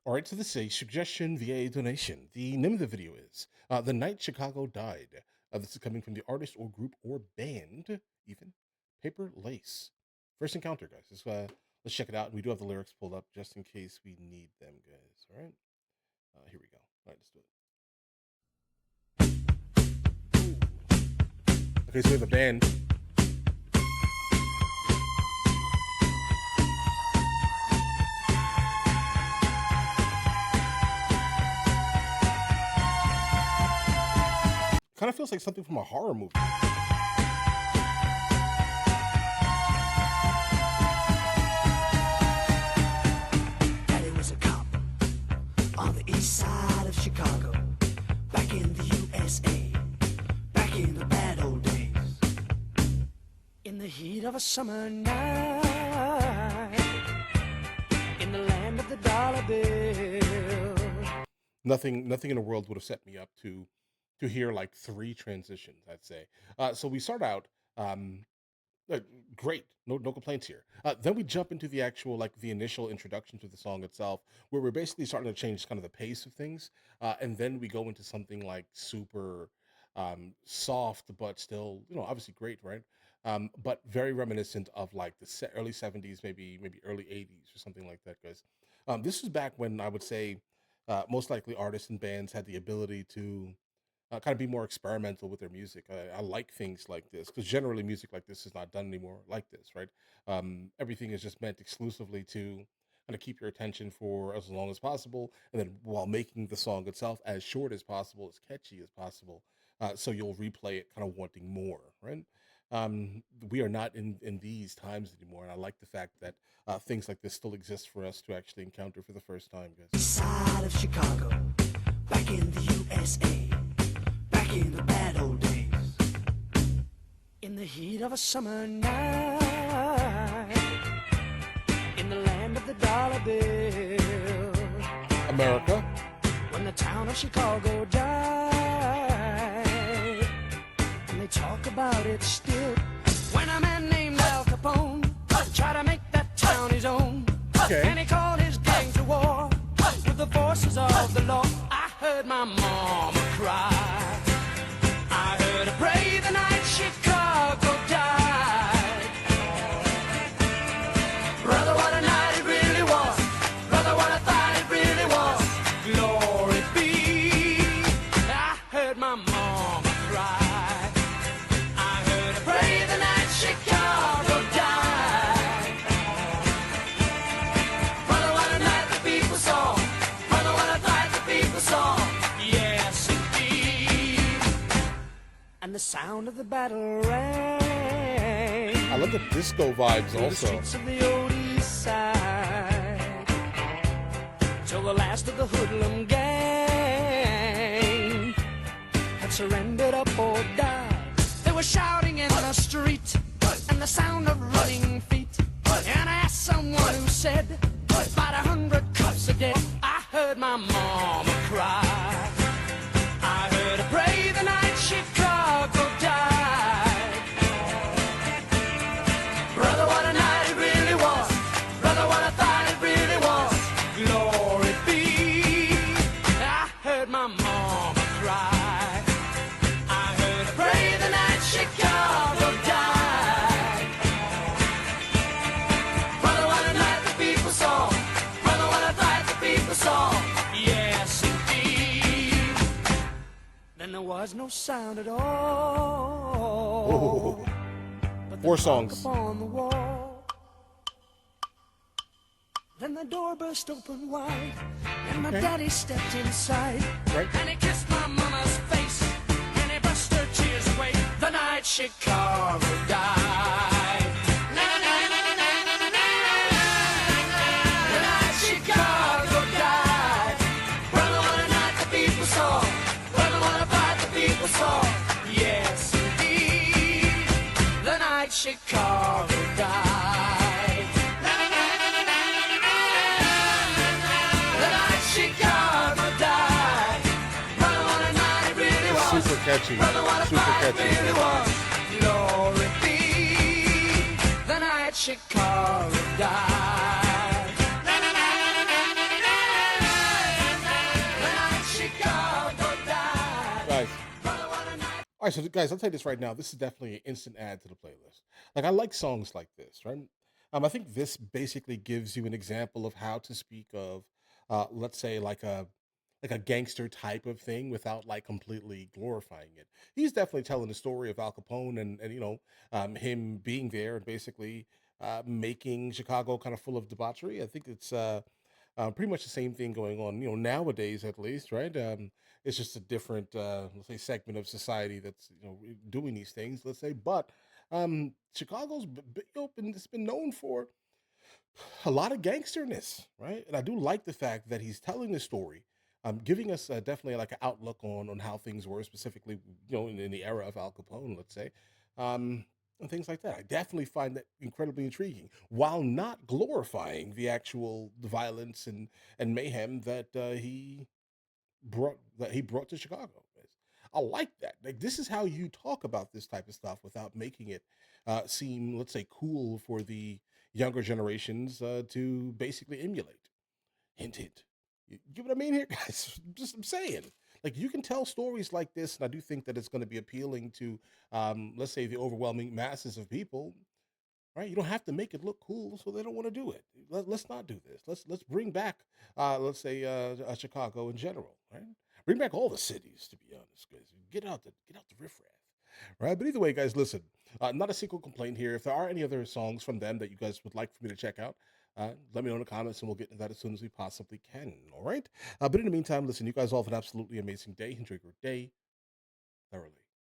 All right, so this is a suggestion via a donation. The name of the video is The Night Chicago Died. This is coming from the artist or group or band, even Paper Lace. First encounter, guys. Let's check it out. And we do have the lyrics pulled up just in case we need them, guys. All right, here we go. All right, let's do it. Okay, so we have the band. Kind of feels like something from a horror movie. Daddy was a cop on the east side of Chicago, back in the USA, back in the bad old days. In the heat of a summer night, in the land of the dollar bill. Nothing in the world would have set me up to hear like three transitions, I'd say. So we start out uh, great, no complaints here. Then we jump into the actual like the initial introduction to the song itself, where we're basically starting to change kind of the pace of things, and then we go into something like super soft, but still obviously great, right? But very reminiscent of like the early '70s, maybe early '80s or something like that, guys. This was back when I would say most likely artists and bands had the ability to kind of be more experimental with their music. I like things like this because generally music like this is not done anymore like this, right? Everything is just meant exclusively to kind of keep your attention for as long as possible, and then while making the song itself as short as possible, as catchy as possible, so you'll replay it kind of wanting more, right? We are not in these times anymore, and I like the fact that things like this still exist for us to actually encounter for the first time, guys. Side of Chicago, back in the USA, back in the bad old days. In the heat of a summer night, in the land of the dollar bill. America. When the town of Chicago died, and they talk about it still. When a man named Al Capone tried to make that town his own, Okay. and he called his gang to war with the forces of the law. I heard my mama cry. I heard her pray the night Chicago died. Brother, what a night it really was. Brother, what I thought it really was. Glory be. I heard my mama cry. I heard her pray the night Chicago died. Brother, what a night the people saw. Brother, what a night the people saw. Yes, indeed. And the sound of the battle rang. I love the disco vibes Through the also. streets of the old east side, till the last of the hoodlum gang had surrendered up or died. They were shouting in the street, and the sound of running feet. And I asked someone who said, about 100 cops are dead. I heard my mama cry. I heard her pray the night Chicago died. Brother, what a night it really was. Brother, what I thought it really was. Glory be. I heard my mama cry. I heard her pray the night Chicago died. Brother, what a night the people saw. Brother, what I thought the people saw. Yes, indeed. Then there was no sound at all. Oh, But the Four clock songs. upon the wall. Then the door burst open wide, and my Okay. daddy stepped inside. Right. And he kissed my mama's face, and he brushed her tears away. The night Chicago died. Na, na, na, na, na, na, na, na. The night Chicago died. Brother, what a night the people saw. Brother, what a fight the people saw. Yes, indeed. The night Chicago died. Na, na, na, na, na, na, na, na. The night Chicago died. Brother, what a night it really was. Super catchy. Brother, what a Super fight it catchy. really was. Glory be. The night Chicago died. Na, na, na, na, na, na, na. right, so guys, I'll tell you this right now. This is definitely an instant add to the playlist. Like I like songs like this, right? I think this basically gives you an example of how to speak of, let's say, like a gangster type of thing without like completely glorifying it. He's definitely telling the story of Al Capone and him being there and basically making Chicago kind of full of debauchery. I think it's pretty much the same thing going on, nowadays at least, right? It's just a different, let's say, segment of society that's doing these things, let's say. But Chicago's it's been known for a lot of gangsterness, right? And I do like the fact that he's telling the story, giving us definitely like an outlook on how things were specifically, in the era of Al Capone, let's say, and things like that. I definitely find that incredibly intriguing, while not glorifying the actual violence and mayhem that he brought to Chicago. I like that. Like this is how you talk about this type of stuff without making it seem, let's say, cool for the younger generations to basically emulate. Hint, hint. You get what I mean here, guys? Just I'm saying. Like you can tell stories like this, and I do think that it's going to be appealing to, let's say, the overwhelming masses of people. Right? You don't have to make it look cool, so they don't want to do it. Let's not do this. Let's bring back, let's say, Chicago in general. Right? Bring back all the cities, to be honest, guys. Get out the riffraff. Right? But either way, guys, listen. Not a single complaint here. If there are any other songs from them that you guys would like for me to check out, let me know in the comments, and we'll get into that as soon as we possibly can. All right. But in the meantime, listen. You guys all have an absolutely amazing day. Enjoy your day thoroughly.